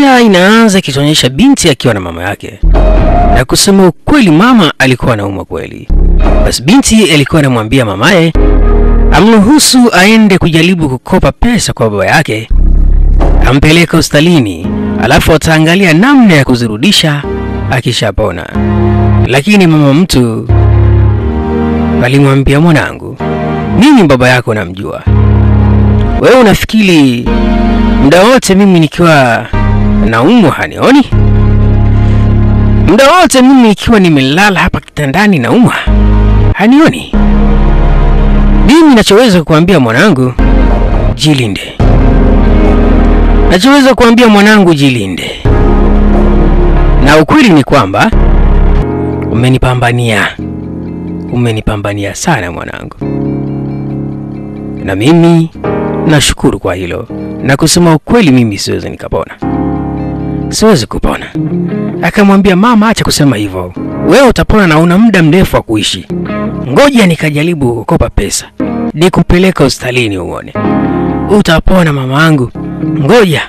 Picha inaanza ikituonyesha binti akiwa na mama yake. Na kusema ukweli, mama alikuwa anaumwa kweli. Basi binti alikuwa anamwambia mamaye amruhusu aende kujaribu kukopa pesa kwa baba yake, ampeleke hospitalini, alafu ataangalia namna ya kuzirudisha akishapona. Lakini mama mtu alimwambia, mwanangu, mimi baba yako namjua. Wewe unafikiri muda wote mimi nikiwa naumwa hanioni? Muda wote mimi nikiwa nimelala hapa kitandani naumwa hanioni? Mimi ninachoweza kukuambia mwanangu, jilinde. Nachoweza kukuambia mwanangu, jilinde. Na ukweli ni kwamba umenipambania sana mwanangu. Na mimi nashukuru kwa hilo. Na kusema ukweli, mimi siwezi nikapona. Siwezi kupona. Akamwambia, mama, acha kusema hivyo. Wewe utapona na una muda mrefu wa kuishi. Ngoja nikajaribu kukopa pesa, nikupeleka hospitalini uone. Utapona mamangu. Ngoja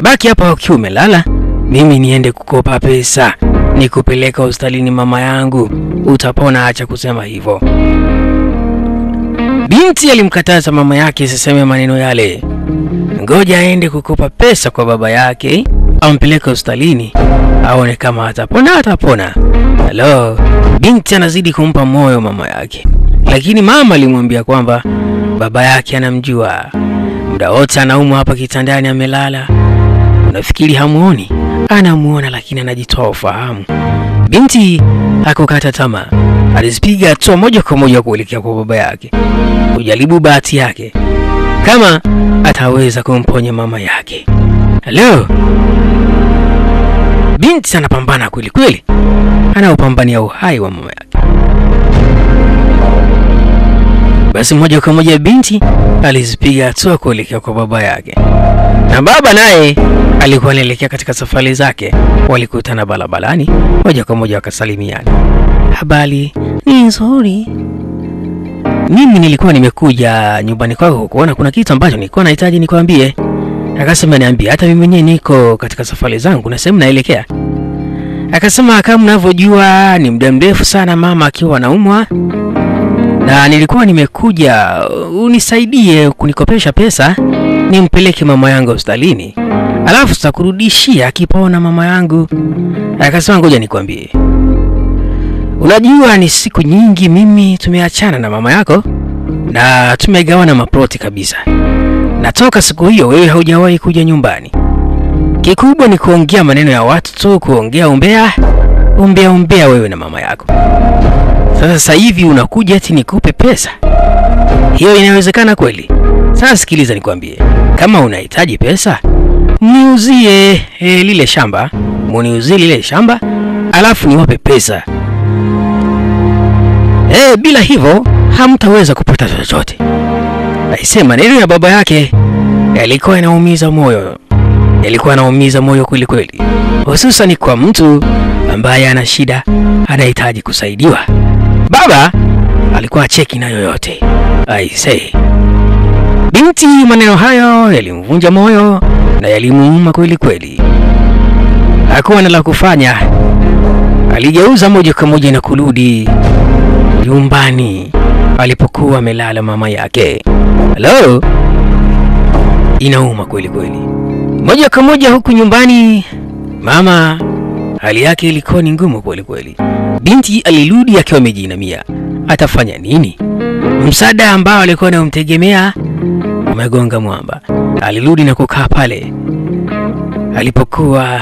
baki hapa ukiwa umelala, mimi niende kukopa pesa, nikupeleka hospitalini mama yangu. Utapona, acha kusema hivyo. Binti alimkataza mama yake asiseme maneno yale. Ngoja aende kukopa pesa kwa baba yake, ampeleke hospitalini aone kama atapona. Hello. Binti anazidi kumpa moyo mama yake. Lakini mama alimwambia kwamba baba yake anamjua. Muda wote anaumwa hapa kitandani amelala. Unafikiri hamuoni? Anamuona, lakini anajitoa ufahamu. Binti hakukata tamaa. Alizipiga hatua moja kwa moja kuelekea kwa baba yake, kujaribu bahati yake kama ataweza kumponya mama yake. Hello. Binti anapambana kweli kweli. Anaupambania uhai wa mama yake. Basi moja kwa moja binti alizipiga hatua kuelekea kwa baba yake. Na baba naye alikuwa anaelekea katika safari zake. Walikutana barabarani, moja kwa moja wakasalimiana. Habari? Ni nzuri. Mimi nilikuwa nimekuja nyumbani kwako kuona kuna kitu ambacho nilikuwa nahitaji nikwambie. Akasema niambie, hata mimi mwenyewe niko katika safari zangu na sehemu naelekea. Akasema kama mnavyojua ni muda mrefu sana mama akiwa anaumwa, na nilikuwa nimekuja unisaidie kunikopesha pesa nimpeleke mama yangu hospitalini, alafu tutakurudishia akipona mama yangu. Akasema ngoja nikwambie, unajua ni siku nyingi mimi tumeachana na mama yako na tumegawana maploti kabisa. Natoka siku hiyo wewe haujawahi kuja nyumbani. Kikubwa ni kuongea maneno ya watu tu, kuongea umbea wewe na mama yako. Sasa hivi unakuja eti nikupe pesa? Hiyo inawezekana kweli? Sasa sikiliza nikwambie, kama unahitaji pesa, mniuzie lile shamba, mniuzie lile shamba, alafu niwape pesa. Bila hivyo hamtaweza kupata chochote. Aisema maneno ya baba yake yalikuwa yanaumiza moyo. Yalikuwa yanaumiza moyo kweli kweli. Hususan kwa mtu ambaye ana shida, anahitaji kusaidiwa. Baba alikuwa cheki na yoyote. Binti maneno hayo yalimvunja moyo na yalimuuma kweli kweli. Hakuwa na la kufanya. Aligeuza moja kwa moja na kurudi nyumbani alipokuwa amelala mama yake. Hello. Inauma kweli kweli. Moja kwa moja huku nyumbani, mama hali yake ilikuwa ni ngumu kweli kweli. Binti alirudi akiwa amejinamia. Atafanya nini? Msaada ambao alikuwa anamtegemea umegonga mwamba. Alirudi na kukaa pale alipokuwa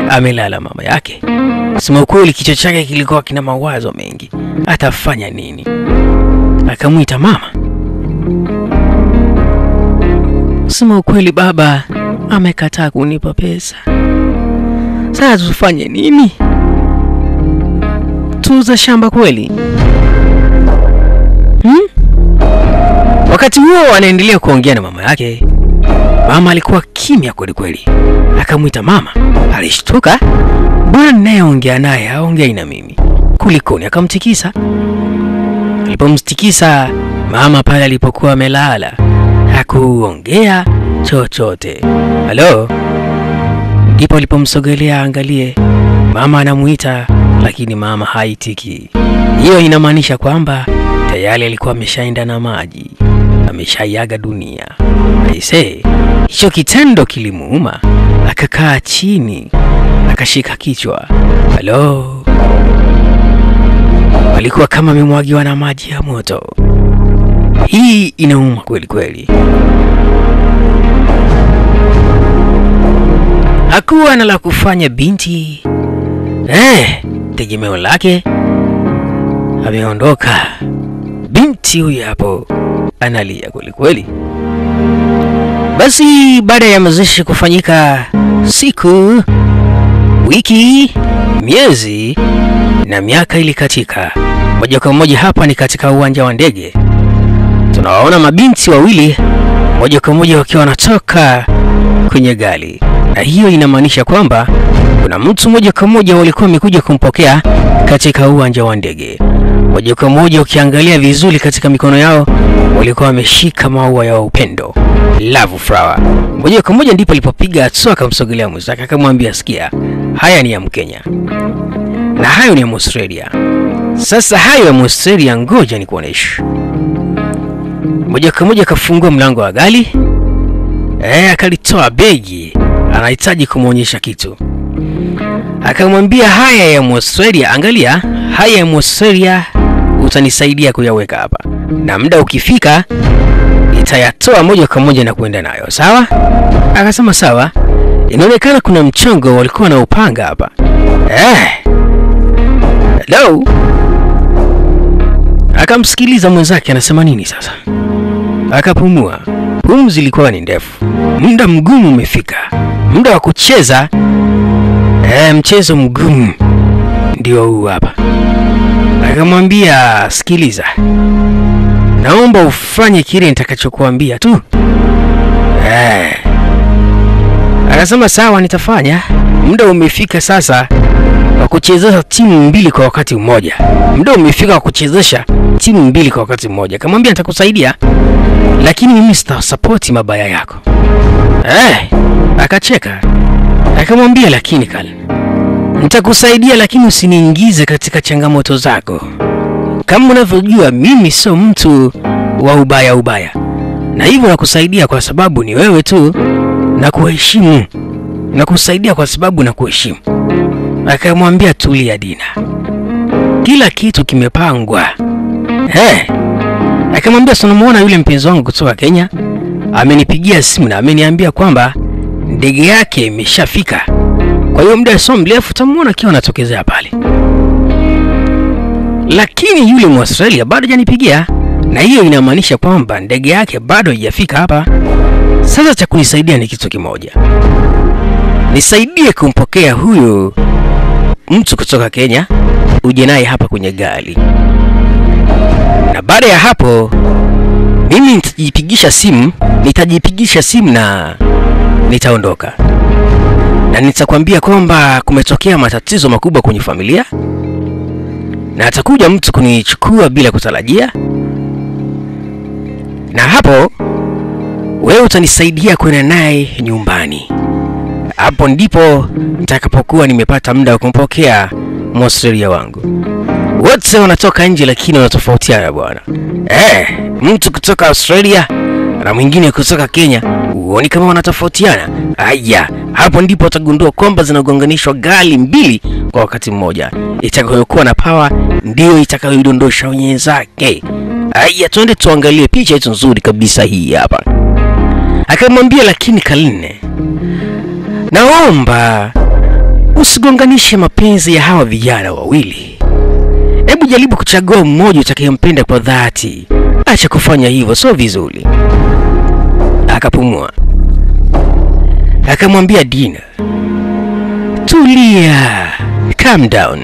amelala mama yake. Sema kweli kichwa chake kilikuwa kina mawazo mengi. Atafanya nini? Akamuita mama. Sema kweli baba amekataa kunipa pesa. Sasa tufanye nini? Tuuze shamba kweli? Wakati huo anaendelea kuongea na mama yake. Mama alikuwa kimya kweli kweli. Akamuita mama. Alishtuka. Bwana nayeongea naye aongei na mimi. Kulikoni? Akamtikisa. Alipomtikisa mama pale alipokuwa amelala, hakuongea chochote. Hello. Ndipo alipomsogelea angalie. Mama anamuita lakini mama haitiki. Hiyo inamaanisha kwamba tayari alikuwa ameshaenda na maji, ameshaiaga dunia. Aisee, hicho kitendo kilimuuma. Akakaa chini, akashika kichwa. Halo. Alikuwa kama amemwagiwa na maji ya moto. Hii inauma kweli kweli. Hakuwa na la kufanya binti. Tegemeo lake ameondoka. Binti huyu hapo analia kweli kweli. Basi baada ya mazishi kufanyika, siku, wiki, miezi na miaka ilikatika. Moja kwa moja hapa ni katika uwanja wa ndege. Tunawaona mabinti wawili moja kwa moja wakiwa wanatoka kwenye gari. Na hiyo inamaanisha kwamba kuna mtu moja kwa moja walikuwa wamekuja kumpokea katika uwanja wa ndege. Moja kwa moja ukiangalia vizuri katika mikono yao walikuwa wameshika maua ya upendo, love flower. Moja kwa moja ndipo alipopiga hatua akamsogelea mwenzake akamwambia, sikia, haya ni ya Mkenya na hayo ni ya Australia. Sasa hayo ya Australia ngoja nikuoneshe. Moja kwa moja akafungua mlango wa gari. Akalitoa begi, anahitaji kumuonyesha kitu. Akamwambia, haya ya Australia, angalia, haya ya Australia utanisaidia kuyaweka hapa. Na muda ukifika nitayatoa moja kwa moja na kuenda nayo, sawa? Akasema sawa. Inaonekana kuna mchongo walikuwa na upanga hapa. Hello. Akamsikiliza mwenzake anasema nini sasa. Akapumua. Pumzi ilikuwa ni ndefu. Muda mgumu umefika. Muda wa kucheza mchezo mgumu ndio huu hapa. Akamwambia, sikiliza, naomba ufanye kile nitakachokuambia tu. Akasema sawa, nitafanya. Muda umefika sasa wa kuchezesha timu mbili kwa wakati mmoja. Muda umefika wa kuchezesha timu mbili kwa wakati mmoja. Akamwambia, nitakusaidia lakini mimi sitasupport mabaya yako. Akacheka. Akamwambia, lakini Kal, nitakusaidia lakini usiniingize katika changamoto zako. Kama unavyojua mimi sio mtu wa ubaya. Na hivyo nakusaidia kwa sababu ni wewe tu na kuheshimu. Nakusaidia kwa sababu na kuheshimu. Akamwambia, tulia Dina, kila kitu kimepangwa. Akamwambia, unamuona yule mpenzi wangu kutoka Kenya amenipigia simu na ameniambia kwamba ndege yake imeshafika. Kwa hiyo muda sio mrefu utamuona akiwa anatokezea pale. Lakini yule Mwaustralia bado hajanipigia, na hiyo inamaanisha kwamba ndege yake bado haijafika hapa. Sasa cha kunisaidia ni kitu kimoja. Nisaidie kumpokea huyo mtu kutoka Kenya, uje naye hapa kwenye gari. Na baada ya hapo mimi nitajipigisha simu na nitaondoka. Na nitakwambia kwamba kumetokea matatizo makubwa kwenye familia na atakuja mtu kunichukua bila kutarajia. Na hapo wewe utanisaidia kwenda naye nyumbani. Hapo ndipo nitakapokuwa nimepata muda wa kumpokea Mwaustralia wangu. Wote wanatoka nje lakini wanatofautiana bwana. Mtu kutoka Australia na mwingine kutoka Kenya, uone kama wanatofautiana. Haya, hapo ndipo utagundua kwamba zinagonganishwa gari mbili kwa wakati mmoja. Itakayokuwa na power ndio itakayodondosha wenzake. Haya, twende tuangalie picha hizo nzuri kabisa hii hapa. Akamwambia, lakini Kaline, naomba usigonganishe mapenzi ya hawa vijana wawili. Hebu jaribu kuchagua mmoja utakayempenda kwa dhati. Acha kufanya hivyo, sio vizuri. Akapumua. Akamwambia, Dina, tulia, calm down.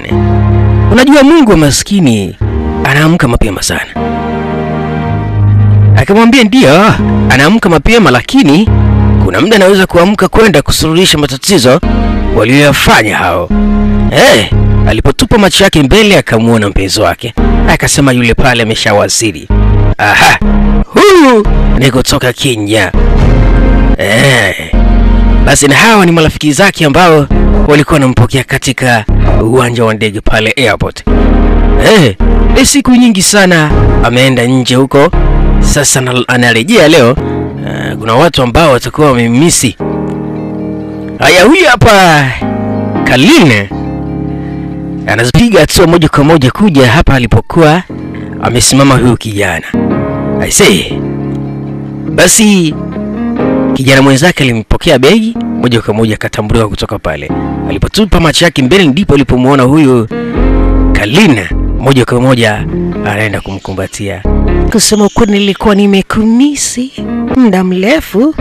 Unajua Mungu wa maskini anaamka mapema sana. Akamwambia, ndio, anaamka mapema lakini kuna muda anaweza kuamka kwenda kusuluhisha matatizo waliyofanya hao. Alipotupa macho yake mbele akamuona mpenzi wake. Akasema, yule pale ameshawasili. Huyu ni kutoka Kenya. Basi na hawa ni marafiki zake ambao walikuwa wanampokea katika uwanja wa ndege pale airport. Siku nyingi sana ameenda nje huko. Sasa anarejea leo. Kuna watu ambao watakuwa wamemisi. Haya, huyu hapa Kaline anazipiga hatua moja kwa moja kuja hapa alipokuwa amesimama huyu kijana. I say. Basi kijana mwenzake alimpokea begi moja kwa moja, akatambuliwa kutoka pale. Alipotupa macho yake mbele ndipo alipomuona huyu Kaline moja kwa moja anaenda kumkumbatia. Kusema ukweli nilikuwa nimekumisi muda mrefu.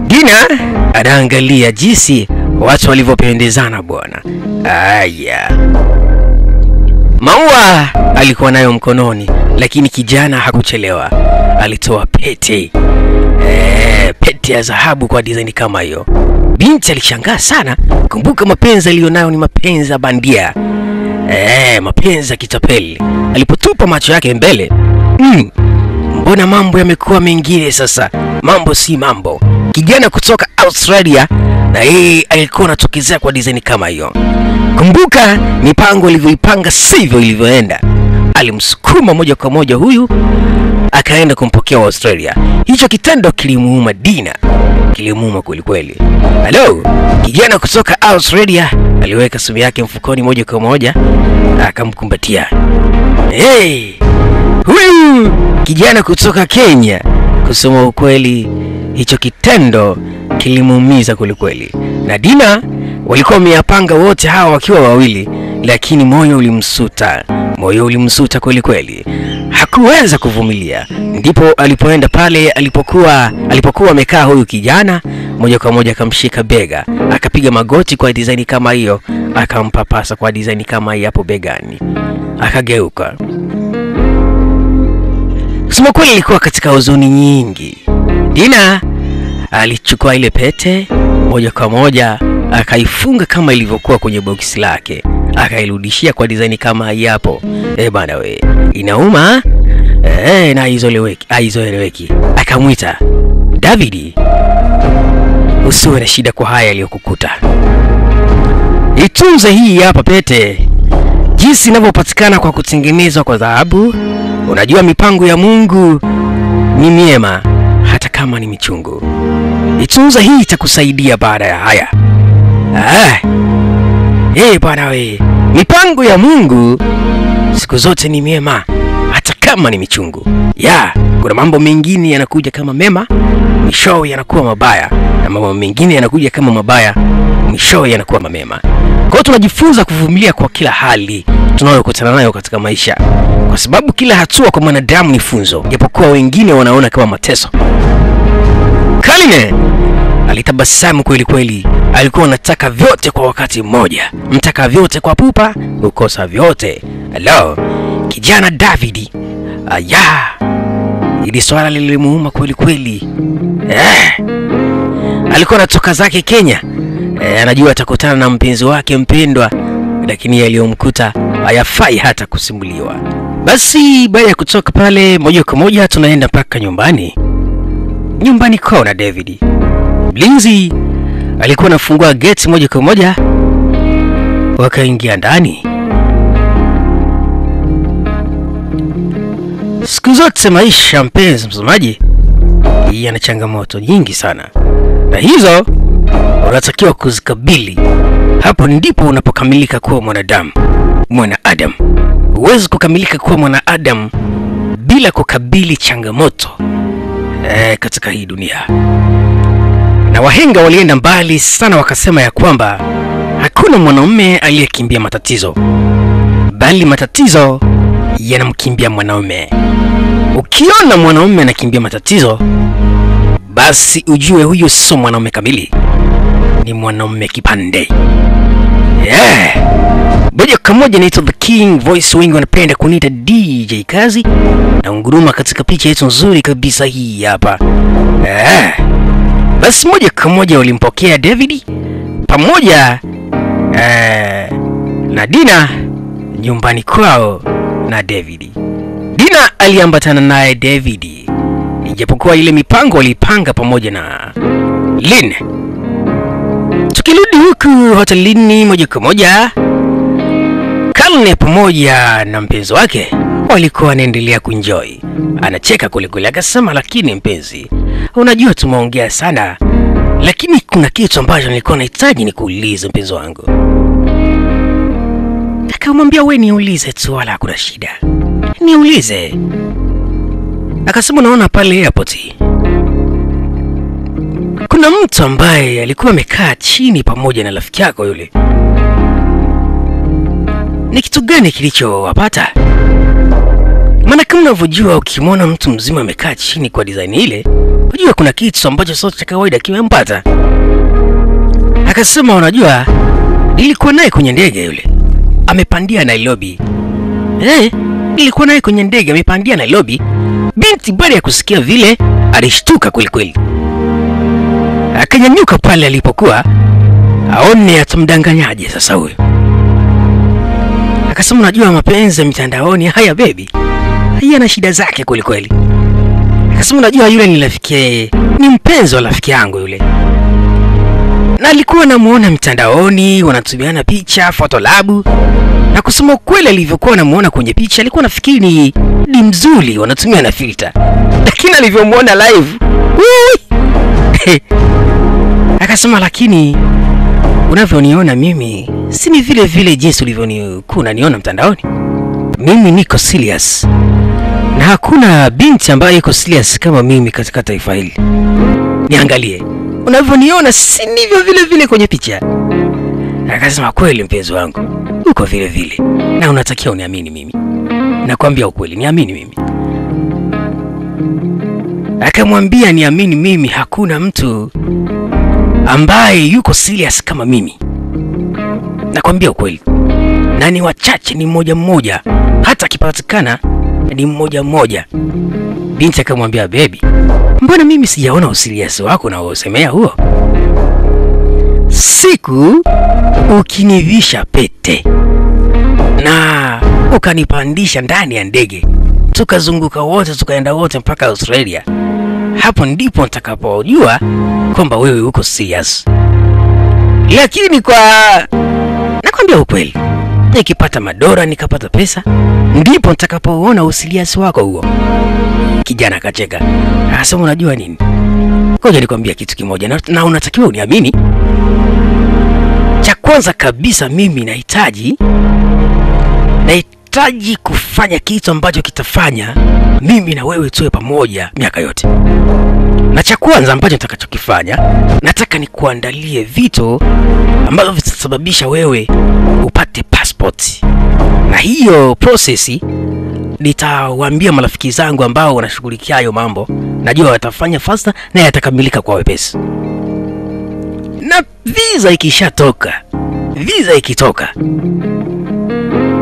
Dina anaangalia jinsi watu walivyopendezana bwana. Aya. Maua alikuwa nayo mkononi, lakini kijana hakuchelewa. Alitoa pete. Pete ya dhahabu kwa design kama hiyo. Binti alishangaa sana. Kumbuka mapenzi alionayo ni mapenzi ya bandia. Mapenzi ya kitapeli. Alipotupa macho yake mbele, mbona mambo yamekuwa mengine sasa? Mambo si mambo. Kijana kutoka Australia na yeye alikuwa anatokezea kwa design kama hiyo. Kumbuka mipango ilivyoipanga sivyo ilivyoenda. Alimsukuma moja kwa moja huyu akaenda kumpokea wa Australia. Hicho kitendo kilimuuma Dina. Kilimuuma kweli kweli. Hello, kijana kutoka Australia aliweka simu yake mfukoni moja kwa moja akamkumbatia. Huyu kijana kutoka Kenya, kusema ukweli hicho kitendo kilimuumiza kweli kweli. Na Dina walikuwa wameyapanga wote hawa wakiwa wawili, lakini moyo ulimsuta kweli kweli. Hakuweza kuvumilia. Ndipo alipoenda pale alipokuwa amekaa huyu kijana, moja kwa moja akamshika bega, akapiga magoti kwa design kama hiyo, akampapasa kwa design kama hiyo hapo begani. Akageuka. Kusema kweli ilikuwa katika huzuni nyingi. Dina alichukua ile pete moja kwa moja akaifunga kama ilivyokuwa kwenye box lake, akairudishia kwa design kama hapo. Bana we, inauma. Na haizoeleweki. Akamuita, David, usiwe na shida kwa haya aliyokukuta. Itunze hii hapa pete. Jinsi inavyopatikana kwa kutengenezwa kwa dhahabu. Unajua mipango ya Mungu ni miema hata kama ni michungu. Itunza hii itakusaidia baada ya haya. Bwana we, mipango ya Mungu siku zote ni miema hata kama ni michungu. Kuna mambo mengine yanakuja kama mema, mwishowe yanakuwa mabaya, na mambo mengine yanakuja kama mabaya, mwishowe yanakuwa mema. Kwa hiyo tunajifunza kuvumilia kwa kila hali tunayokutana nayo katika maisha, kwa sababu kila hatua kwa mwanadamu ni funzo, japokuwa wengine wanaona kama mateso. Kaline alitabasamu kweli kweli. Alikuwa anataka vyote kwa wakati mmoja. Mtaka vyote kwa pupa, ukosa vyote. Hello, kijana David. Ili swala lilimuuma kweli kweli. Alikuwa anatoka zake Kenya. Anajua atakutana na mpenzi wake mpendwa, lakini yaliyomkuta hayafai hata kusimuliwa. Basi baada ya kutoka pale moja kwa moja tunaenda mpaka nyumbani kwao na David. Mlinzi alikuwa anafungua gate moja kwa moja, wakaingia ndani. Siku zote maisha, mpenzi msomaji, yana changamoto nyingi sana, na hizo unatakiwa kuzikabili. Hapo ndipo unapokamilika kuwa mwanadamu. Huwezi kukamilika kuwa mwanadamu bila kukabili changamoto katika hii dunia. Na wahenga walienda mbali sana wakasema ya kwamba hakuna mwanaume aliyekimbia matatizo, bali matatizo yanamkimbia mwanaume. Ukiona mwanaume anakimbia matatizo, basi ujue huyo sio mwanaume kamili, ni mwanaume kipande. Moja kwa moja naitwa The King Voice, wengi wanapenda kuniita DJ Kazi, na nguruma katika picha yetu nzuri kabisa hii hapa. Basi moja kwa moja walimpokea David pamoja na Dina nyumbani kwao na David. Dina aliambatana naye David, ijapokuwa ile mipango walipanga pamoja na Lynn. Tukirudi huku hotelini moja kwa moja, Karne pamoja na mpenzi wake walikuwa wanaendelea kuenjoy. Anacheka kule akasema, lakini mpenzi, unajua tumeongea sana, lakini kuna kitu ambacho nilikuwa nahitaji nikuulize mpenzi wangu. Akamwambia, wewe niulize tu, wala hakuna shida, niulize. Akasema, naona pale airport kuna mtu ambaye alikuwa amekaa chini pamoja na rafiki yako yule. Ni kitu gani kilichowapata? Maana kama unavyojua, ukimwona mtu mzima amekaa chini kwa design ile, unajua kuna kitu ambacho sio cha kawaida kimempata. Akasema, unajua nilikuwa naye kwenye ndege yule, amepandia Nairobi. Nilikuwa naye kwenye ndege amepandia Nairobi. Binti baada ya kusikia vile alishtuka kweli. Akanyanyuka pale alipokuwa aone atamdanganyaje sasa huyo. Akasema, unajua mapenzi ya mitandaoni haya baby, hayana shida zake kweli. Akasema, unajua yule ni rafiki, ni mpenzi wa rafiki yangu yule, na alikuwa namuona mitandaoni wanatumiana picha photolab, na kusema kweli alivyokuwa namuona kwenye picha alikuwa nafikiri ni mzuri wanatumia na filter, lakini alivyomuona live akasema, lakini unavyoniona mimi si ni vile jinsi ulivyonikuwa unaniona mtandaoni. Mimi niko serious, na hakuna binti ambaye iko serious kama mimi katika taifa hili. Niangalie, unavyoniona si ndivyo vile kwenye picha. Akasema, kweli mpenzi wangu, uko vile, na unatakiwa uniamini mimi. Nakwambia ukweli, niamini mimi. Akamwambia, niamini mimi, hakuna mtu ambaye yuko serious kama mimi. Nakwambia ukweli, na ni wachache, ni mmoja, hata kipatikana ni mmoja. Binti akamwambia, baby, mbona mimi sijaona userious wako na usemea huo? Siku ukinivisha pete na ukanipandisha ndani ya ndege, tukazunguka wote, tukaenda wote mpaka Australia, hapo ndipo nitakapojua kwamba wewe uko serious. Lakini nakwambia ukweli, nikipata madola nikapata pesa, ndipo nitakapoona userious wako huo. Kijana akacheka. Akasema, unajua nini? Ngoja nikwambia kitu kimoja, na unatakiwa uniamini. Cha kwanza kabisa, mimi nahitaji kufanya kitu ambacho kitafanya mimi na wewe tuwe pamoja miaka yote. Na cha kwanza ambacho nitakachokifanya, nataka nikuandalie vitu ambavyo vitasababisha wewe upate passport. Na hiyo process nitawaambia marafiki zangu ambao wanashughulikia hayo mambo, najua watafanya faster na yatakamilika kwa wepesi. Na visa ikitoka,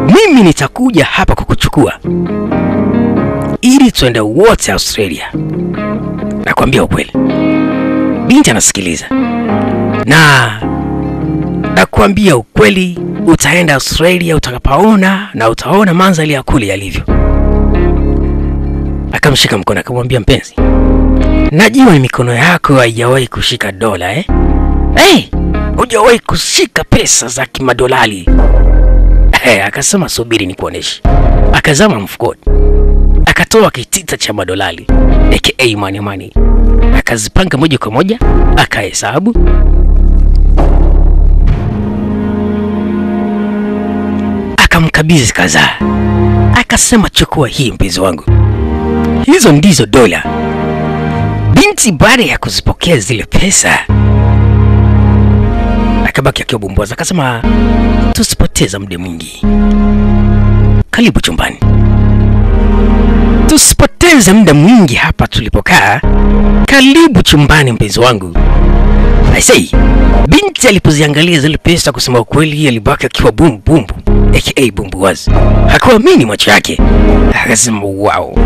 mimi nitakuja hapa kukuchukua ili tuende wote Australia. Nakwambia ukweli. Binti anasikiliza. Na nakwambia ukweli, utaenda Australia, utakapaona na utaona mandhari ya kule yalivyo. Akamshika mkono akamwambia, mpenzi, najua mikono yako haijawahi kushika dola hujawahi kushika pesa za kimadolari. Akasema, subiri nikuoneshe. Akazama mfukoni, akatoa kitita cha madolari aka money, akazipanga moja kwa moja, akahesabu. Akamkabidhi kadhaa, akasema, chukua hii mpenzi wangu, hizo ndizo dola. Binti baada ya kuzipokea zile pesa akabaki akibumbuaza, akasema, tusipoteza muda mwingi, karibu chumbani. Tusipoteze muda mwingi hapa tulipokaa, karibu chumbani mpenzi wangu. I say, binti alipoziangalia zile pesa, kusema ukweli alibaki akiwa bumbu aka bumbuazi. Hakuamini macho yake. Akasema, wow,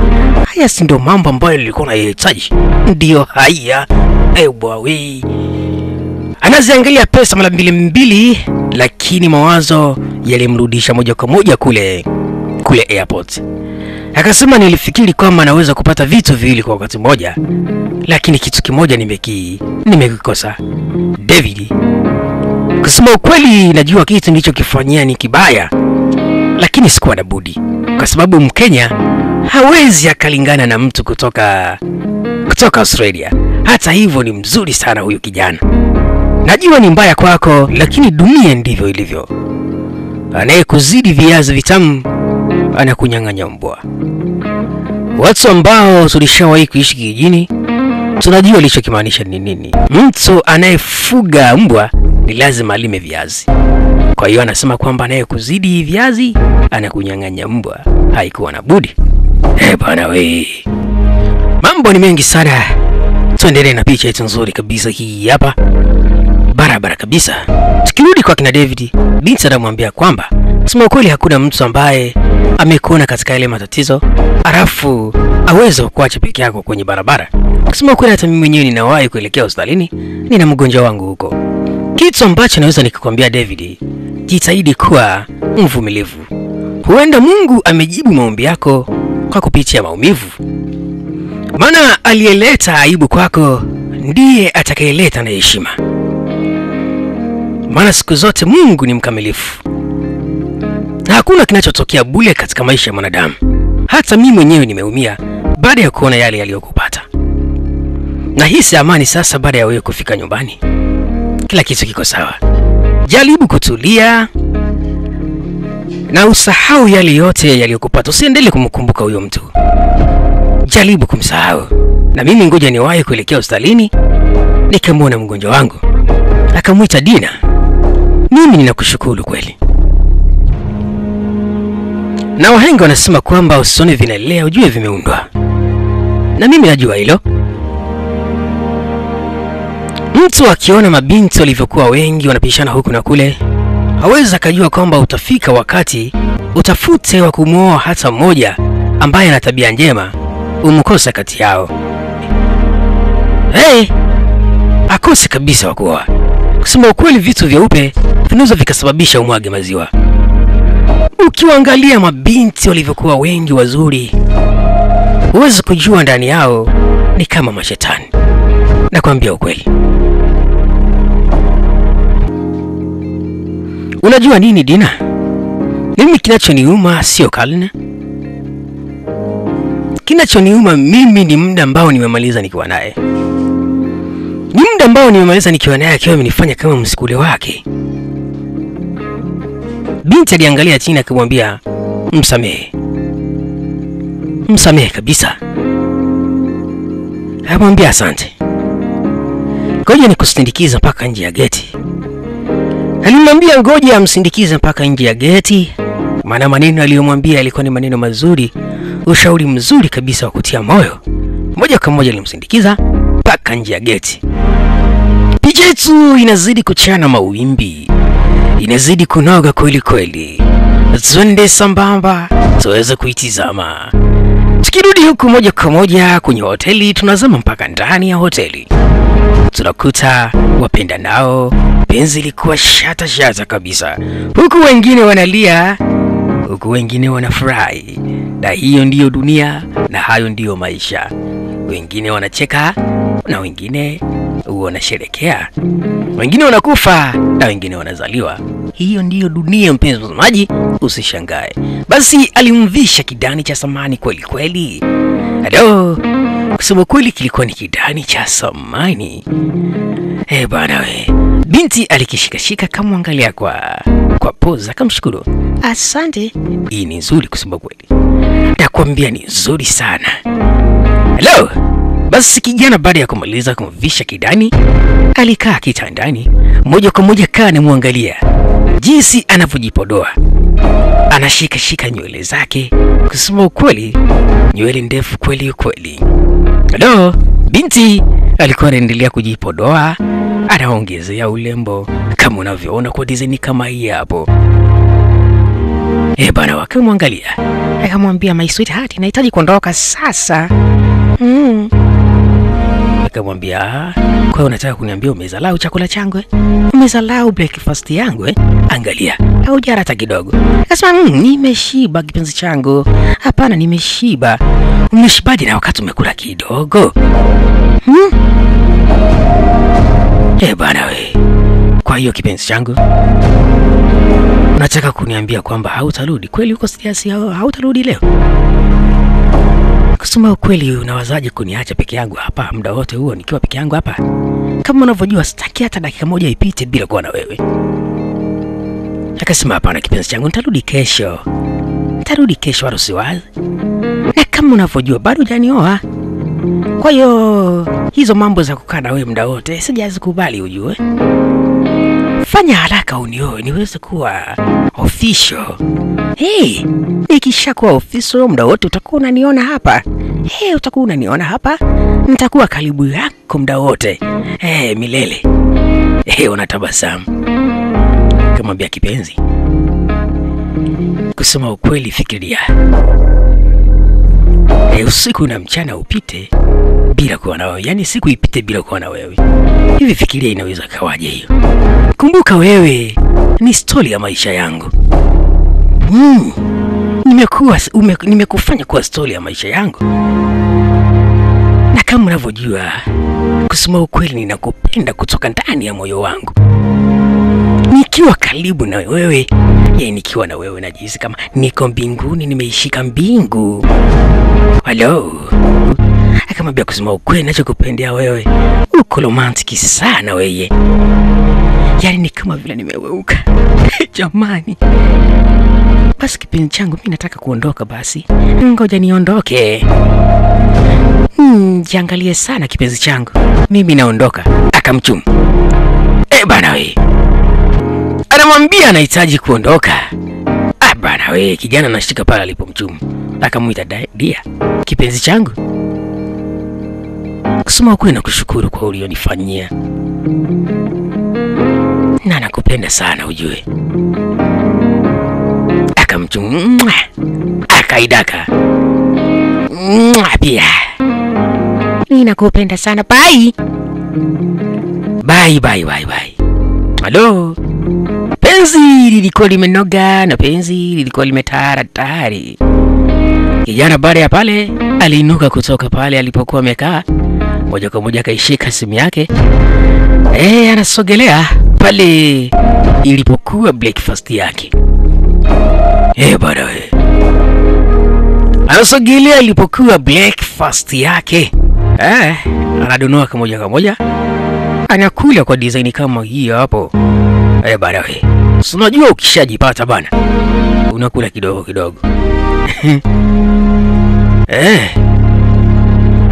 haya si ndio mambo ambayo nilikuwa nayahitaji? Ndio haya. Bwawe. Anaziangalia pesa mara mbili, lakini mawazo yalimrudisha moja kwa moja kule airport. Akasema, nilifikiri kwamba naweza kupata vitu viwili kwa wakati mmoja, lakini kitu kimoja nimekikosa. David Kusema ukweli najua kitu nilichokifanyia ni kibaya, lakini sikuwa na budi kwa sababu Mkenya hawezi akalingana na mtu kutoka Australia. Hata hivyo ni mzuri sana huyu kijana. Najua ni mbaya kwako, lakini dunia ndivyo ilivyo. Anayekuzidi viazi vitamu anakunyang'anya mbwa. Watu ambao tulishawahi kuishi kijijini tunajua alichokimaanisha ni nini. Mtu anayefuga mbwa ni lazima alime viazi. Kwa hiyo anasema kwamba anayekuzidi viazi anakunyang'anya mbwa. Haikuwa na budi. Bana we. Mambo ni mengi sana. Tuendelee na picha yetu nzuri kabisa hii hapa. Barabara kabisa. Tukirudi kwa kina David, binti anamwambia kwamba kusema kweli hakuna mtu ambaye amekuona katika ile matatizo alafu aweze kuacha peke yako kwenye barabara. Kusema kweli hata mimi mwenyewe ninawahi kuelekea hospitalini, nina mgonjwa wangu huko. Kitu ambacho naweza nikukwambia David, jitahidi kuwa mvumilivu. Huenda Mungu amejibu maombi yako kwa kupitia maumivu. Maana aliyeleta aibu kwako ndiye atakayeleta na heshima. Maana siku zote Mungu ni mkamilifu. Hakuna kinachotokea bure katika maisha ya mwanadamu. Hata mimi mwenyewe nimeumia baada ya kuona yale yaliyokupata. Na hisi amani sasa baada ya wewe kufika nyumbani. Kila kitu kiko sawa. Jaribu kutulia na usahau yale yote yaliyokupata. Usiendelee kumkumbuka huyo mtu. Jaribu kumsahau. Na mimi ngoja niwahi kuelekea hospitalini nikamwona mgonjwa wangu. Akamuita Dina. Mimi ninakushukuru kweli. Na wahenga wanasema kwamba usione vinalea ujue vimeundwa. Na mimi najua hilo. Mtu akiona mabinti walivyokuwa wengi wanapishana huku na kule, hawezi akajua kwamba utafika wakati utafute wa kumwoa hata mmoja ambaye ana tabia njema, umkosa kati yao. Akose kabisa wa kuoa. Kusema ukweli vitu vyeupe vinaweza vikasababisha umwage maziwa. Ukiangalia mabinti walivyokuwa wengi wazuri, huwezi kujua ndani yao ni kama mashetani. Nakwambia ukweli. Unajua nini Dina? Mimi kinachoniuma sio Kalna. Kinachoniuma mimi ni muda ambao nimemaliza nikiwa naye. Ni muda ambao nimemaliza nikiwa naye akiwa amenifanya kama msikule wake. Binti aliangalia chini akamwambia msamehe. Msamehe kabisa. Akamwambia asante. Ngoja nikusindikize mpaka nje ya geti. Alimwambia ngoja amsindikize mpaka nje ya geti. Maana maneno aliyomwambia yalikuwa ni maneno mazuri, ushauri mzuri kabisa wa kutia moyo. Moja kwa moja alimsindikiza mpaka nje ya geti. Picha yetu inazidi kuchana mawimbi. Inazidi kunoga kweli kweli. Twende sambamba tuweze kuitizama. Tukirudi huku moja kwa moja kwenye hoteli, tunazama mpaka ndani ya hoteli. Tunakuta wapenda nao, penzi likuwa shata kabisa. Huku wengine wanalia, huku wengine wanafurahi. Na hiyo ndiyo dunia na hayo ndiyo maisha. Wengine wanacheka na wengine wanasherehekea. Wengine wanakufa na wengine wanazaliwa. Hiyo ndiyo dunia mpenzi mtazamaji, usishangae. Basi alimvisha kidani cha samani kweli kweli. Kusema kweli kilikuwa ni kidani cha samani. Bana we. Binti alikishika kama angalia kwa poza akamshukuru. Asante. Hii ni nzuri kusema kweli. Nakwambia ni nzuri sana. Basi kijana baada ya kumaliza kumvisha kidani, alikaa kitandani, moja kwa moja kana muangalia jinsi anavyojipodoa. Anashika nywele zake. Kusema ukweli, nywele ndefu kweli kweli. Binti alikuwa anaendelea kujipodoa, anaongezea ulembo kama unavyoona kwa design kama hii hapo. Bana wakamwangalia. Akamwambia my sweetheart, nahitaji kuondoka sasa. Akamwambia, kwa hiyo unataka kuniambia umezalau chakula changu? Umezalau breakfast yangu? Angalia, haujala hata kidogo. Akasema, nimeshiba kipenzi changu. Hapana, nimeshiba. Umeshibaje na wakati umekula kidogo? Bana we. Kwa hiyo kipenzi changu, unataka kuniambia kwamba hautarudi? Kweli uko serious hautarudi leo? Kusema ukweli, unawazaje kuniacha peke yangu hapa muda wote huo nikiwa peke yangu hapa? Kama unavyojua sitaki hata dakika moja ipite bila kuwa na wewe. Akasema hapana kipenzi changu, nitarudi kesho. Nitarudi kesho wala usiwaze. Na kama unavyojua bado hujanioa. Kwa hiyo hizo mambo za kukaa na wewe muda wote sijazikubali ujue. Fanya haraka unioe niweze kuwa official. Hey, nikishakuwa official muda wote utakuwa unaniona hapa. Hey, utakuwa unaniona hapa. Nitakuwa karibu yako muda wote. Hey, milele. Hey, unatabasamu. Kamwambia kipenzi, kusema ukweli fikiria. Usiku na mchana upite bila kuwa na wewe. Yaani siku ipite bila kuwa na wewe. Hivi fikiria inaweza kawaje hiyo? Kumbuka wewe ni story ya maisha yangu. Nimekufanya kuwa story ya maisha yangu. Na kama unavyojua, kusema ukweli ninakupenda kutoka ndani ya moyo wangu. Nikiwa karibu na wewe, nikiwa na wewe najihisi kama niko mbinguni, nimeishika mbingu. Hello. Akamwambia kusema ukweli ninachokupendea wewe, uko romantic sana wewe. Yaani ni kama vile nimeweuka. Jamani. Basi kipenzi changu, mimi nataka kuondoka basi. Ngoja niondoke. Jiangalie sana kipenzi changu. Mimi naondoka. Akamchumu. Bana wewe. Anamwambia anahitaji kuondoka. Bana wewe, kijana anashika pale alipomchumu. Akamuita dia, kipenzi changu. Kusema ukweli nakushukuru kwa ulionifanyia. Na nakupenda sana ujue. Akamchumu. Akaidaka. Pia. Ninakupenda sana. Bye. Bye. Hello. Penzi lilikuwa limenoga na penzi lilikuwa limetara tayari. Kijana baada ya pale aliinuka kutoka pale alipokuwa amekaa. Moja kwa moja akaishika simu yake. Anasogelea pale ilipokuwa breakfast yake. Bwana wewe. Anasogelea ilipokuwa breakfast yake. Anadonoa moja kwa moja. Anakula kwa design kama hii hapo. Bwana wewe. Unajua ukishajipata bana, unakula kidogo kidogo.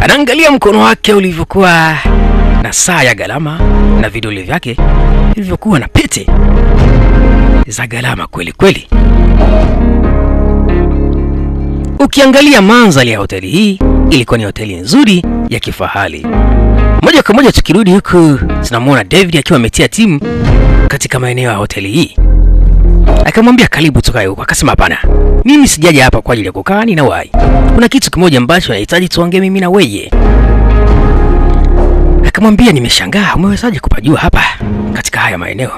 Anaangalia mkono wake ulivyokuwa na saa ya gharama na vidole vyake vilivyokuwa na pete za gharama kweli kweli. Ukiangalia mandhari ya hoteli hii, ilikuwa ni hoteli nzuri ya kifahari. Moja kwa moja tukirudi huku tunamuona David akiwa ametia timu katika maeneo ya hoteli hii. Akamwambia karibu tukae huko. Akasema hapana, mimi sijaja hapa kwa ajili ya kukaa, ninawahi. Kuna kitu kimoja ambacho nahitaji tuongee mimi na wewe. Akamwambia nimeshangaa umewezaje kupajua hapa katika haya maeneo.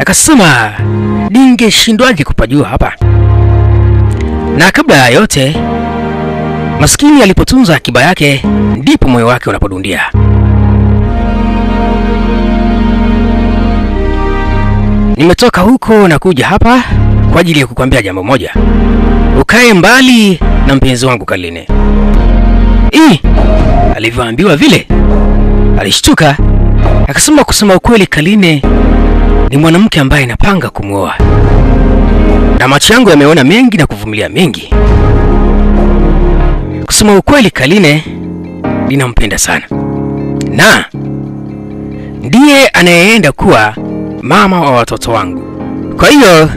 Akasema ningeshindwaje kupajua hapa. Na kabla ya yote, maskini alipotunza akiba yake ndipo moyo wake unapodundia. Nimetoka huko na kuja hapa kwa ajili ya kukuambia jambo moja. Ukae mbali na mpenzi wangu Kaline. Alivyoambiwa vile alishtuka. Akasema kusema ukweli Kaline ni mwanamke ambaye napanga kumuoa. Na macho yangu yameona mengi na kuvumilia mengi. Kusema ukweli Kaline ninampenda sana. Na ndiye anayeenda kuwa mama wa watoto wangu. Kwa hiyo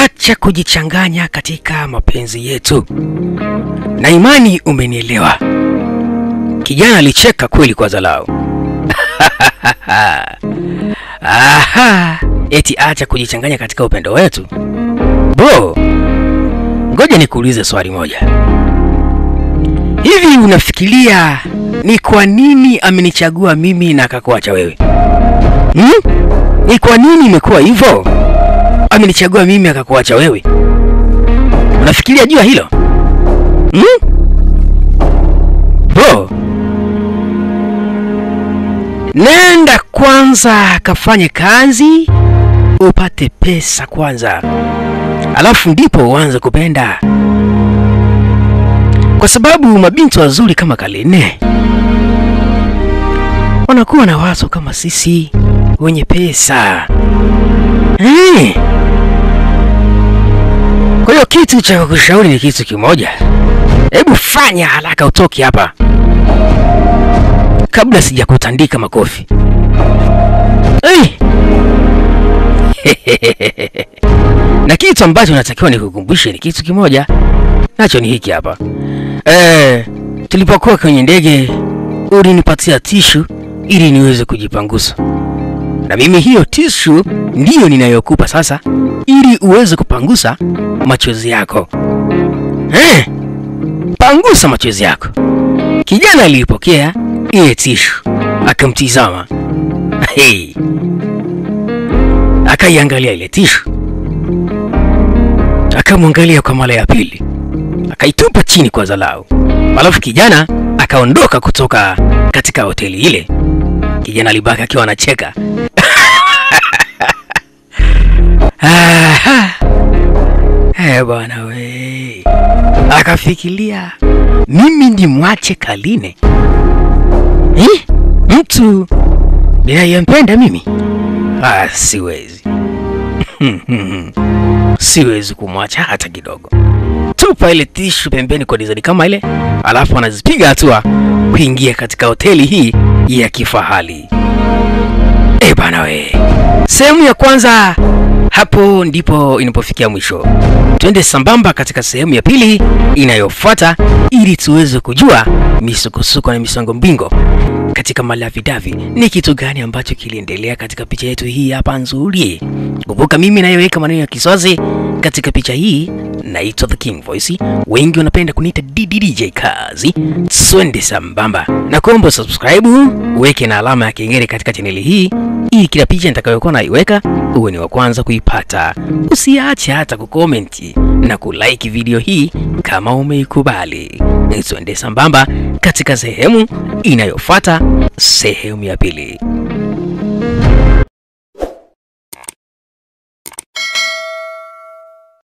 acha kujichanganya katika mapenzi yetu. Na imani umenielewa. Kijana alicheka kweli kwa dharau. Eti acha kujichanganya katika upendo wetu. Bro, ngoja nikuulize swali moja. Hivi unafikiria ni kwa nini amenichagua mimi na akakuacha wewe? Ni kwa nini imekuwa hivyo? Amenichagua mimi akakuacha wewe. Unafikiria jua hilo? Bro, nenda kwanza kwanza kafanye kazi upate pesa kwanza, alafu ndipo uanze kupenda, kwa sababu mabinti wazuri kama Kaline wanakuwa na wazo kama sisi wenye pesa. Kwa hiyo kitu cha kushauri ni kitu kimoja, hebu fanya haraka utoke hapa kabla sijakutandika makofi. Na kitu ambacho natakiwa nikukumbushe ni kitu kimoja, nacho ni hiki hapa. Tulipokuwa kwenye ndege ulinipatia tishu ili niweze kujipangusa, na mimi hiyo tishu ndiyo ninayokupa sasa ili uweze kupangusa machozi yako. Pangusa machozi yako. Kijana alipokea ile tishu, akamtizama. Akaiangalia ile tishu, akamwangalia kwa mara ya pili, akaitupa chini kwa dharau. Alafu kijana akaondoka kutoka katika hoteli ile. Kijana alibaki akiwa anacheka. Bwana we. Akafikiria, mimi ndi mwache Kaline? Mtu ninayempenda mimi? Siwezi. Siwezi kumwacha hata kidogo. Tupa ile tishu pembeni kwa design kama ile, alafu anazipiga hatua kuingia katika hoteli hii ya kifahari. Bana we. Sehemu ya kwanza hapo ndipo inapofikia mwisho. Twende sambamba katika sehemu ya pili inayofuata ili tuweze kujua misukosuko na misongo mbingo katika malavidavi ni kitu gani ambacho kiliendelea katika picha yetu hii hapa nzuri. Kumbuka mimi nayoweka maneno ya Kiswazi katika picha hii naitwa The King Voice. Wengi wanapenda kuniita DJ Kazi. Twende sambamba. Na kuomba subscribe, uweke na alama ya kengele katika channel hii ili kila picha nitakayokuwa naiweka uwe ni wa kwanza kuipata. Usiache hata kucomment na kulike video hii kama umeikubali. Twende sambamba katika sehemu inayofuata, sehemu ya pili.